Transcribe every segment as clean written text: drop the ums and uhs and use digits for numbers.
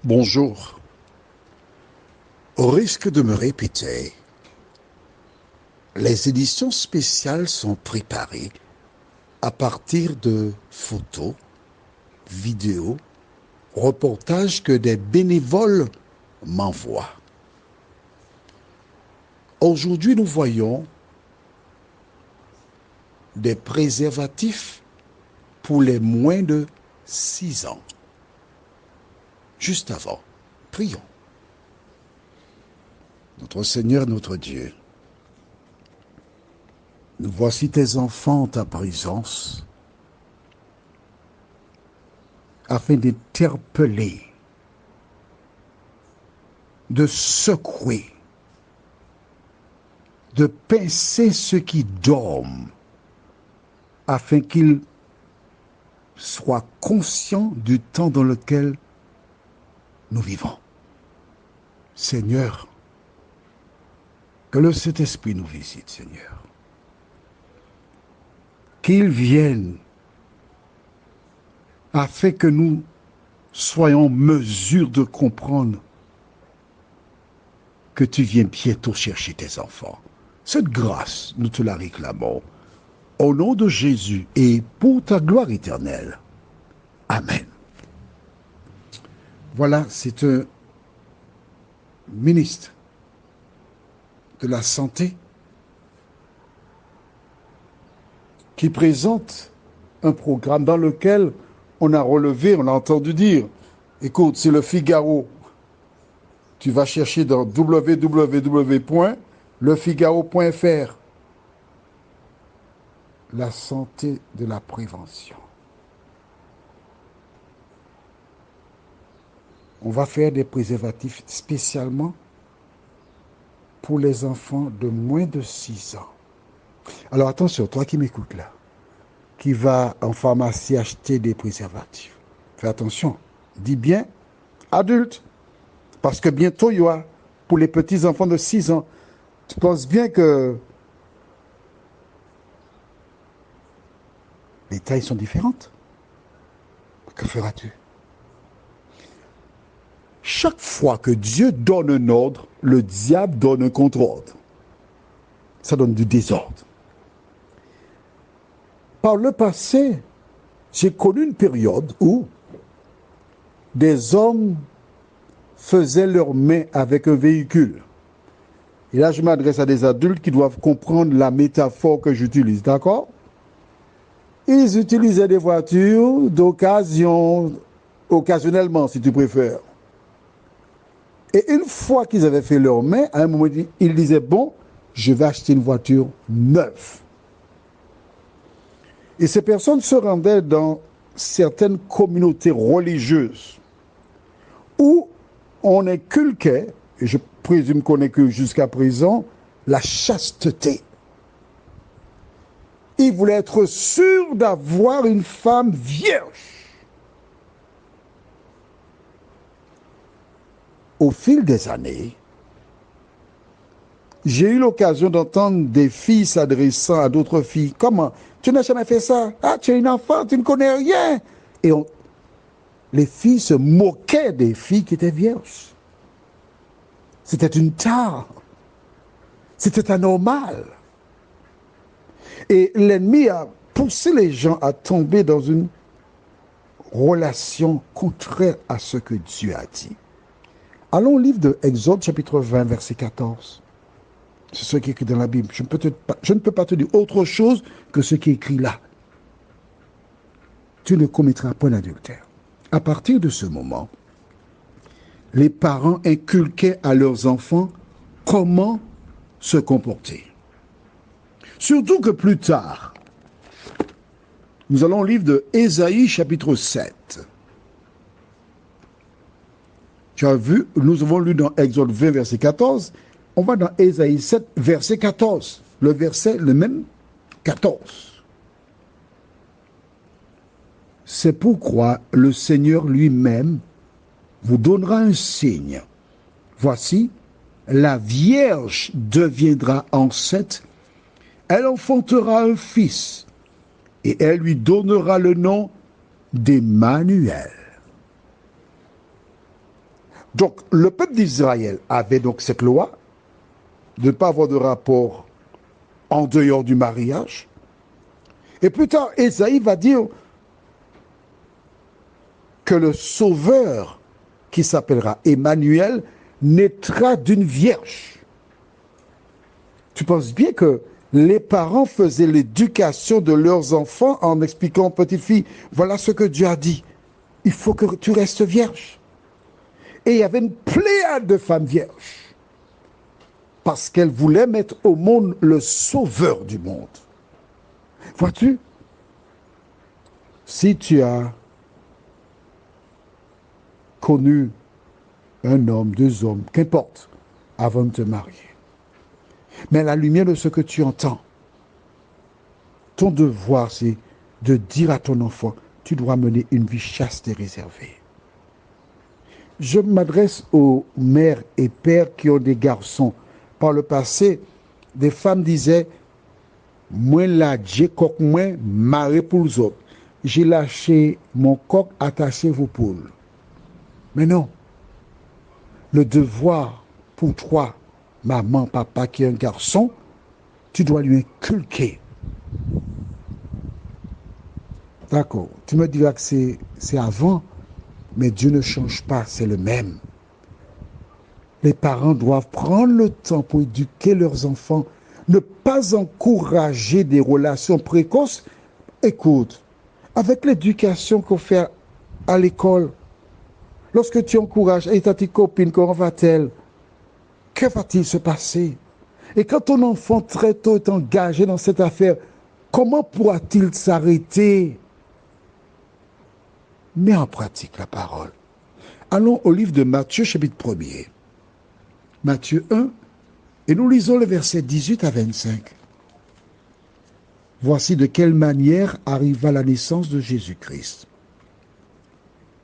Bonjour. Au risque de me répéter, les éditions spéciales sont préparées à partir de photos, vidéos, reportages que des bénévoles m'envoient. Aujourd'hui, nous voyons des préservatifs pour les moins de 6 ans. Juste avant, prions. Notre Seigneur, notre Dieu, nous voici tes enfants en ta présence afin d'interpeller, de secouer, de pincer ceux qui dorment afin qu'ils soient conscients du temps dans lequel nous vivons. Seigneur, que le Saint-Esprit nous visite, Seigneur. Qu'il vienne afin que nous soyons en mesure de comprendre que tu viens bientôt chercher tes enfants. Cette grâce, nous te la réclamons. Au nom de Jésus et pour ta gloire éternelle. Amen. Voilà, c'est un ministre de la Santé qui présente un programme dans lequel on a relevé, on a entendu dire, écoute, c'est le Figaro. Tu vas chercher dans www.lefigaro.fr. La santé de la prévention. On va faire des préservatifs spécialement pour les enfants de moins de 6 ans. Alors attention, toi qui m'écoutes là, qui va en pharmacie acheter des préservatifs, fais attention, dis bien adulte, parce que bientôt il y aura pour les petits enfants de 6 ans. Tu penses bien que les tailles sont différentes. Que feras-tu? Chaque fois que Dieu donne un ordre, le diable donne un contre-ordre. Ça donne du désordre. Par le passé, j'ai connu une période où des hommes faisaient leurs mains avec un véhicule. Et là, je m'adresse à des adultes qui doivent comprendre la métaphore que j'utilise, d'accord? Ils utilisaient des voitures d'occasion, occasionnellement, si tu préfères. Et une fois qu'ils avaient fait leurs mains, à un moment donné, ils disaient, bon, je vais acheter une voiture neuve. Et ces personnes se rendaient dans certaines communautés religieuses où on inculquait, et je présume qu'on inculque jusqu'à présent, la chasteté. Ils voulaient être sûrs d'avoir une femme vierge. Au fil des années, j'ai eu l'occasion d'entendre des filles s'adressant à d'autres filles. Comment? Tu n'as jamais fait ça? Ah, tu es une enfant, tu ne connais rien. Et les filles se moquaient des filles qui étaient vierges. C'était une tare. C'était anormal. Et l'ennemi a poussé les gens à tomber dans une relation contraire à ce que Dieu a dit. Allons au livre de Exode, chapitre 20, verset 14. C'est ce qui est écrit dans la Bible. Je ne peux pas te dire autre chose que ce qui est écrit là. Tu ne commettras point d'adultère. À partir de ce moment, les parents inculquaient à leurs enfants comment se comporter. Surtout que plus tard, nous allons au livre de Ésaïe, chapitre 7. Tu as vu, nous avons lu dans Exode 20, verset 14. On va dans Ésaïe 7, verset 14. Le même 14. C'est pourquoi le Seigneur lui-même vous donnera un signe. Voici, la Vierge deviendra enceinte, elle enfantera un fils, et elle lui donnera le nom d'Emmanuel. Donc, le peuple d'Israël avait donc cette loi de ne pas avoir de rapport en dehors du mariage. Et plus tard, Ésaïe va dire que le Sauveur, qui s'appellera Emmanuel, naîtra d'une vierge. Tu penses bien que les parents faisaient l'éducation de leurs enfants en expliquant aux petites filles, voilà ce que Dieu a dit, il faut que tu restes vierge. Et il y avait une pléiade de femmes vierges, parce qu'elles voulaient mettre au monde le Sauveur du monde. Vois-tu, si tu as connu un homme, deux hommes, qu'importe, avant de te marier, mais à la lumière de ce que tu entends, ton devoir, c'est de dire à ton enfant, tu dois mener une vie chaste et réservée. Je m'adresse aux mères et pères qui ont des garçons. Par le passé, des femmes disaient, moi là, j'ai coq, moi, maré pour les autres. J'ai lâché mon coq, attaché vos poules. Mais non. Le devoir pour toi, maman, papa, qui est un garçon, tu dois lui inculquer. D'accord. Tu me diras que c'est avant, mais Dieu ne change pas, c'est le même. Les parents doivent prendre le temps pour éduquer leurs enfants, ne pas encourager des relations précoces. Écoute, avec l'éducation qu'on fait à l'école, lorsque tu encourages, et ta petite copine, comment va-t-elle? Que va-t-il se passer? Et quand ton enfant très tôt est engagé dans cette affaire, comment pourra-t-il s'arrêter? Mets en pratique la parole. Allons au livre de Matthieu, chapitre 1er. Matthieu 1, et nous lisons le verset 18 à 25. Voici de quelle manière arriva la naissance de Jésus-Christ.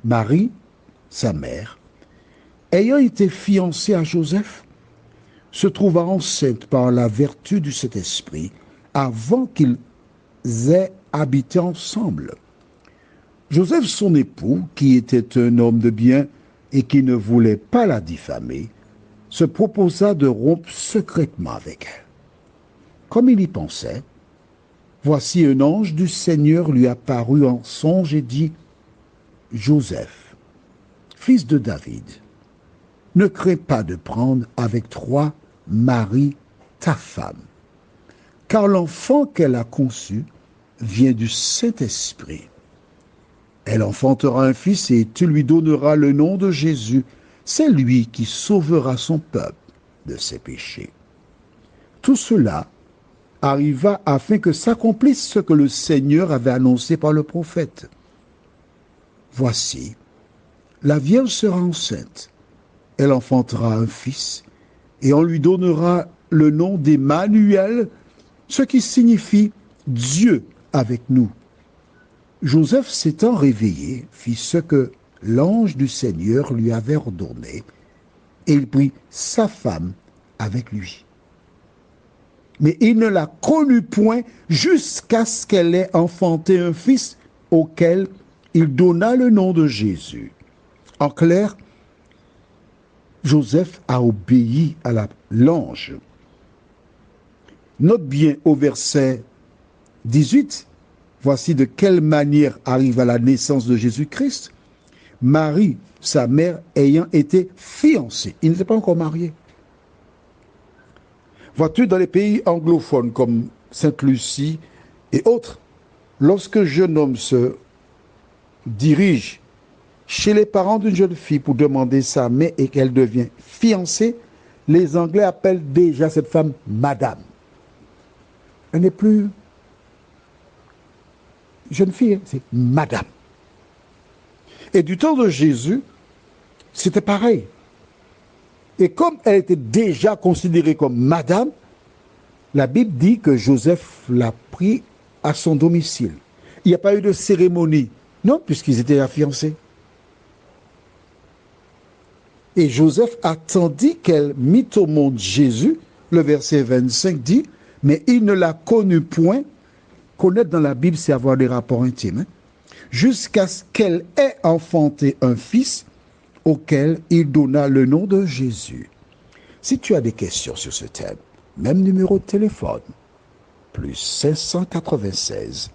Marie, sa mère, ayant été fiancée à Joseph, se trouva enceinte par la vertu du Saint-Esprit avant qu'ils aient habité ensemble. Joseph, son époux, qui était un homme de bien et qui ne voulait pas la diffamer, se proposa de rompre secrètement avec elle. Comme il y pensait, voici un ange du Seigneur lui apparut en songe et dit, « Joseph, fils de David, ne crains pas de prendre avec toi Marie, ta femme, car l'enfant qu'elle a conçu vient du Saint-Esprit. Elle enfantera un fils et tu lui donneras le nom de Jésus. C'est lui qui sauvera son peuple de ses péchés. » Tout cela arriva afin que s'accomplisse ce que le Seigneur avait annoncé par le prophète. Voici, la Vierge sera enceinte. Elle enfantera un fils et on lui donnera le nom d'Emmanuel, ce qui signifie Dieu avec nous. Joseph s'étant réveillé, fit ce que l'ange du Seigneur lui avait ordonné, et il prit sa femme avec lui. Mais il ne la connut point jusqu'à ce qu'elle ait enfanté un fils auquel il donna le nom de Jésus. En clair, Joseph a obéi à l'ange. Note bien au verset 18, voici de quelle manière arriva la naissance de Jésus-Christ. Marie, sa mère, ayant été fiancée. Il n'était pas encore marié. Vois-tu, dans les pays anglophones comme Sainte-Lucie et autres, lorsque un jeune homme se dirige chez les parents d'une jeune fille pour demander sa main et qu'elle devient fiancée, les Anglais appellent déjà cette femme madame. Elle n'est plus jeune fille, c'est madame. Et du temps de Jésus, c'était pareil. Et comme elle était déjà considérée comme madame, la Bible dit que Joseph l'a pris à son domicile. Il n'y a pas eu de cérémonie, non, puisqu'ils étaient fiancés. Et Joseph attendit qu'elle mit au monde Jésus. Le verset 25 dit, mais il ne l'a connut point. Connaître dans la Bible, c'est avoir des rapports intimes. Jusqu'à ce qu'elle ait enfanté un fils auquel il donna le nom de Jésus. Si tu as des questions sur ce thème, même numéro de téléphone, plus 596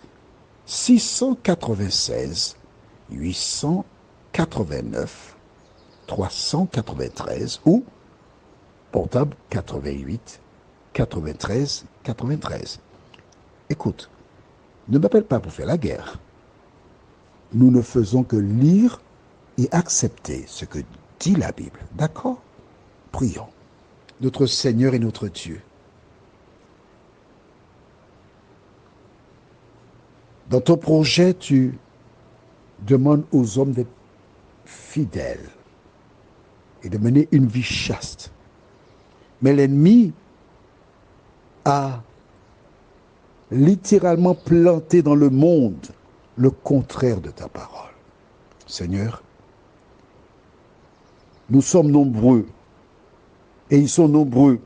696 889 393 ou portable 88 93 93. Écoute, ne m'appelle pas pour faire la guerre. Nous ne faisons que lire et accepter ce que dit la Bible. D'accord? Prions. Notre Seigneur et notre Dieu, dans ton projet, tu demandes aux hommes d'être fidèles et de mener une vie chaste. Mais l'ennemi a littéralement planté dans le monde le contraire de ta parole. Seigneur, nous sommes nombreux, et ils sont nombreux,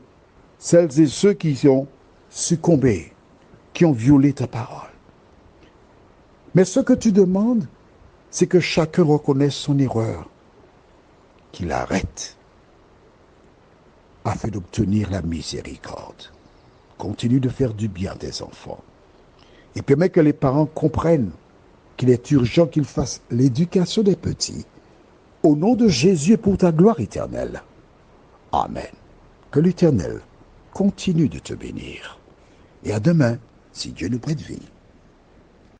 celles et ceux qui ont succombé, qui ont violé ta parole. Mais ce que tu demandes, c'est que chacun reconnaisse son erreur, qu'il arrête, afin d'obtenir la miséricorde. Continue de faire du bien à tes enfants. Et permets que les parents comprennent qu'il est urgent qu'ils fassent l'éducation des petits, au nom de Jésus et pour ta gloire éternelle. Amen. Que l'Éternel continue de te bénir. Et à demain, si Dieu nous prête vie.